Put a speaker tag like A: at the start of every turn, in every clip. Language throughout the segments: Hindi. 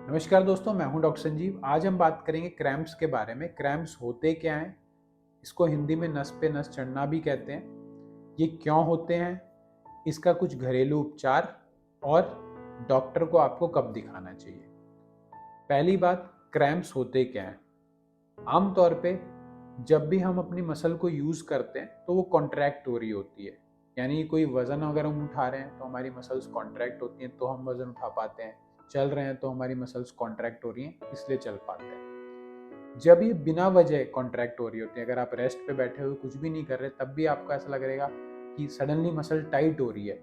A: नमस्कार दोस्तों, मैं हूं डॉक्टर संजीव। आज हम बात करेंगे क्रैम्प्स के बारे में। क्रैम्प्स होते क्या हैं, इसको हिंदी में नस पे नस चढ़ना भी कहते हैं। ये क्यों होते हैं, इसका कुछ घरेलू उपचार और डॉक्टर को आपको कब दिखाना चाहिए। पहली बात, क्रैम्प्स होते क्या हैं। आमतौर पे जब भी हम अपनी मसल को यूज़ करते हैं तो वो कॉन्ट्रैक्ट हो रही होती है। यानी कोई वज़न अगर हम उठा रहे हैं तो हमारी मसल्स कॉन्ट्रैक्ट होती हैं, तो हम वज़न उठा पाते हैं। चल रहे हैं तो हमारी मसल्स कॉन्ट्रैक्ट हो रही हैं, इसलिए चल पाते हैं। जब ये बिना वजह कॉन्ट्रैक्ट हो रही होती है, अगर आप रेस्ट पे बैठे हुए कुछ भी नहीं कर रहे, तब भी आपको ऐसा लग रहेगा कि सडनली मसल टाइट हो रही है,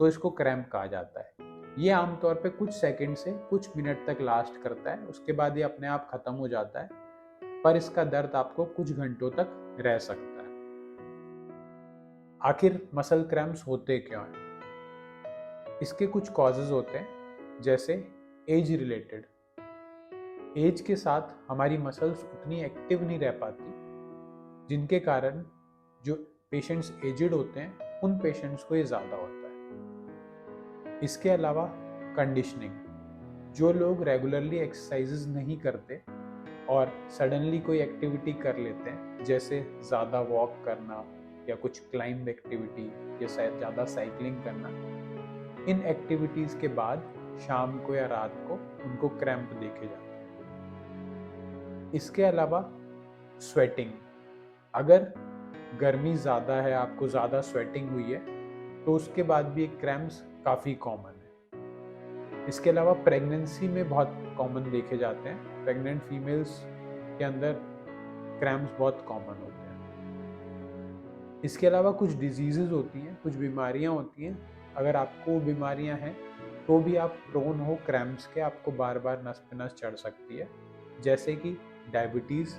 A: तो इसको क्रैम्प कहा जाता है। ये आमतौर पे कुछ सेकंड से कुछ मिनट तक लास्ट करता है, उसके बाद ये अपने आप खत्म हो जाता है, पर इसका दर्द आपको कुछ घंटों तक रह सकता है। आखिर मसल क्रैम्प्स होते क्यों हैं? इसके कुछ कॉजेज होते हैं, जैसे एज रिलेटेड। एज के साथ हमारी मसल्स उतनी एक्टिव नहीं रह पाती, जिनके कारण जो पेशेंट्स एजिड होते हैं उन पेशेंट्स को ये ज़्यादा होता है। इसके अलावा कंडीशनिंग, जो लोग रेगुलरली एक्सरसाइजेज नहीं करते और सडनली कोई एक्टिविटी कर लेते हैं, जैसे ज़्यादा वॉक करना या कुछ क्लाइंब एक्टिविटी या शायद ज़्यादा साइकिलिंग करना, इन एक्टिविटीज़ के बाद शाम को या रात को उनको क्रैम्प देखे जाते हैं। इसके अलावा स्वेटिंग, अगर गर्मी ज़्यादा है, आपको ज़्यादा स्वेटिंग हुई है, तो उसके बाद भी क्रैम्प्स काफ़ी कॉमन है। इसके अलावा प्रेगनेंसी में बहुत कॉमन देखे जाते हैं। प्रेग्नेंट फीमेल्स के अंदर क्रैम्प्स बहुत कॉमन होते हैं। इसके अलावा कुछ डिजीज़ेज़ होती हैं, कुछ बीमारियां होती हैं, अगर आपको बीमारियां हैं तो भी आप प्रोन हो क्रैम्प्स के, आपको बार बार नस पे नस चढ़ सकती है, जैसे कि डायबिटीज़,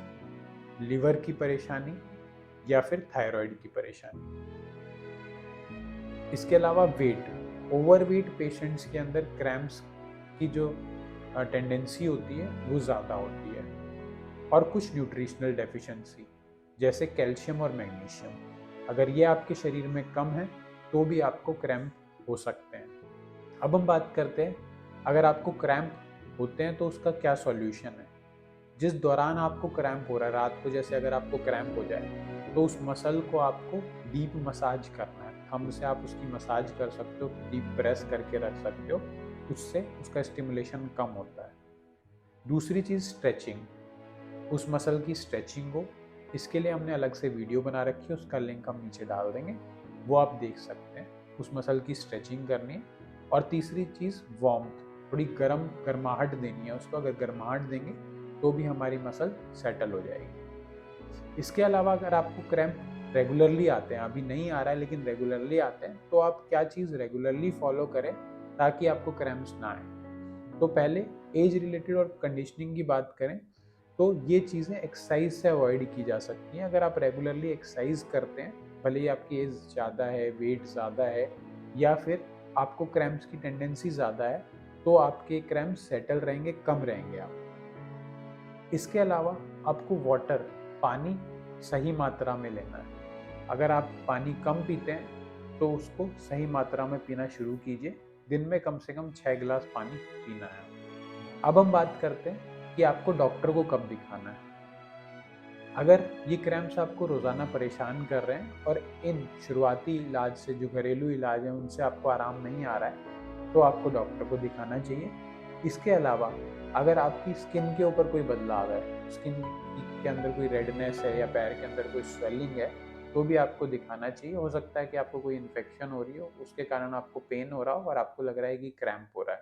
A: लिवर की परेशानी या फिर थायराइड की परेशानी। इसके अलावा वेट, ओवरवेट पेशेंट्स के अंदर क्रैम्प्स की जो टेंडेंसी होती है वो ज़्यादा होती है। और कुछ न्यूट्रिशनल डेफिशिएंसी, जैसे कैल्शियम और मैग्नीशियम, अगर ये आपके शरीर में कम है तो भी आपको क्रैम्प हो सकते हैं। अब हम बात करते हैं, अगर आपको क्रैम्प होते हैं तो उसका क्या सॉल्यूशन है। जिस दौरान आपको क्रैम्प हो रहा है, रात को जैसे अगर आपको क्रैम्प हो जाए, तो उस मसल को आपको डीप मसाज करना है। थंब से आप उसकी मसाज कर सकते हो, डीप प्रेस करके रख सकते हो, उससे उसका स्टिमुलेशन कम होता है। दूसरी चीज़ स्ट्रेचिंग, उस मसल की स्ट्रेचिंग हो, इसके लिए हमने अलग से वीडियो बना रखी है, उसका लिंक हम नीचे डाल देंगे, वो आप देख सकते हैं। उस मसल की स्ट्रेचिंग करनी है। और तीसरी चीज़ वार्मथ, थोड़ी गर्माहट देनी है उसको। अगर गर्माहट देंगे तो भी हमारी मसल सेटल हो जाएगी। इसके अलावा अगर आपको क्रैम्प रेगुलरली आते हैं, अभी नहीं आ रहा है लेकिन रेगुलरली आते हैं, तो आप क्या चीज़ रेगुलरली फॉलो करें ताकि आपको क्रैम्प्स ना आए। तो पहले एज रिलेटेड और कंडीशनिंग की बात करें तो ये चीज़ें एक्सरसाइज से अवॉइड की जा सकती हैं। अगर आप रेगुलरली एक्सरसाइज करते हैं, भले ही आपकी एज ज़्यादा है, वेट ज़्यादा है, या फिर आपको क्रैम्प्स की टेंडेंसी ज़्यादा है, तो आपके क्रैम्प्स सेटल रहेंगे, कम रहेंगे आप। इसके अलावा आपको वाटर, पानी सही मात्रा में लेना है। अगर आप पानी कम पीते हैं तो उसको सही मात्रा में पीना शुरू कीजिए। दिन में कम से कम 6 गिलास पानी पीना है। अब हम बात करते हैं कि आपको डॉक्टर को कब दिखाना है। अगर ये क्रैम्प्स आपको रोज़ाना परेशान कर रहे हैं और इन शुरुआती इलाज से, जो घरेलू इलाज हैं, उनसे आपको आराम नहीं आ रहा है, तो आपको डॉक्टर को दिखाना चाहिए। इसके अलावा अगर आपकी स्किन के ऊपर कोई बदलाव है, स्किन के अंदर कोई रेडनेस है या पैर के अंदर कोई स्वेलिंग है, तो भी आपको दिखाना चाहिए। हो सकता है कि आपको कोई इन्फेक्शन हो रही हो, उसके कारण आपको पेन हो रहा हो और आपको लग रहा है कि क्रैम्प हो रहा है।